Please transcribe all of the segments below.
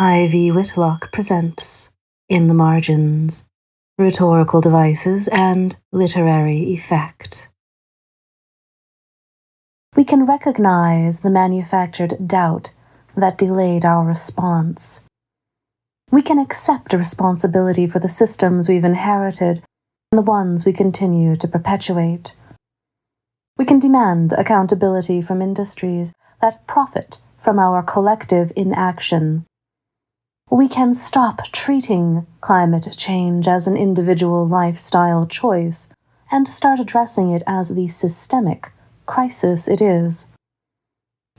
Ivy Whitlock presents In the Margins, Rhetorical Devices and Literary Effect. We can recognize the manufactured doubt that delayed our response. We can accept responsibility for the systems we've inherited and the ones we continue to perpetuate. We can demand accountability from industries that profit from our collective inaction. We can stop treating climate change as an individual lifestyle choice and start addressing it as the systemic crisis it is.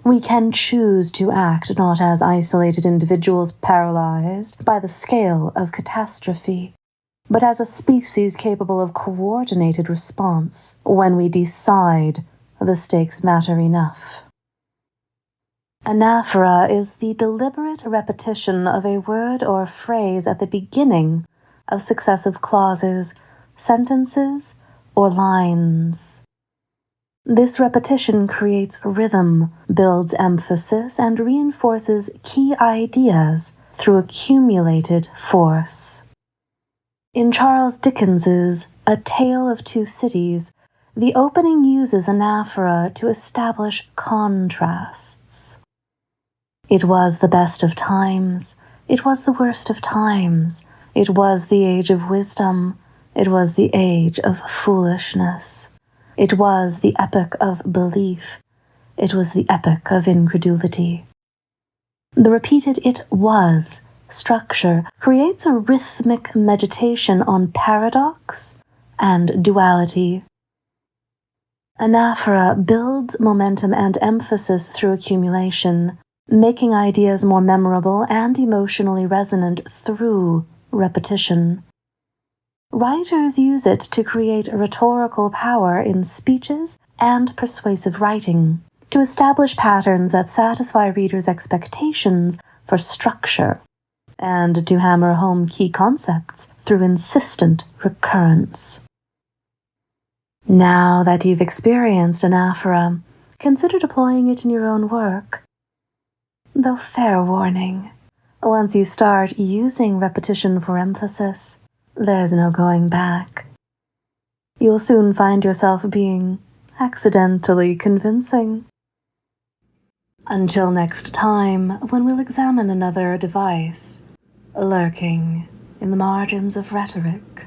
We can choose to act not as isolated individuals paralyzed by the scale of catastrophe, but as a species capable of coordinated response when we decide the stakes matter enough. Anaphora is the deliberate repetition of a word or phrase at the beginning of successive clauses, sentences, or lines. This repetition creates rhythm, builds emphasis, and reinforces key ideas through accumulated force. In Charles Dickens's A Tale of Two Cities, the opening uses anaphora to establish contrasts. It was the best of times, it was the worst of times, it was the age of wisdom, it was the age of foolishness, it was the epoch of belief, it was the epoch of incredulity. The repeated "it was" structure creates a rhythmic meditation on paradox and duality. Anaphora builds momentum and emphasis through accumulation, making ideas more memorable and emotionally resonant through repetition. Writers use it to create rhetorical power in speeches and persuasive writing, to establish patterns that satisfy readers' expectations for structure, and to hammer home key concepts through insistent recurrence. Now that you've experienced anaphora, consider deploying it in your own work. Though fair warning, once you start using repetition for emphasis, there's no going back. You'll soon find yourself being accidentally convincing. Until next time, when we'll examine another device lurking in the margins of rhetoric.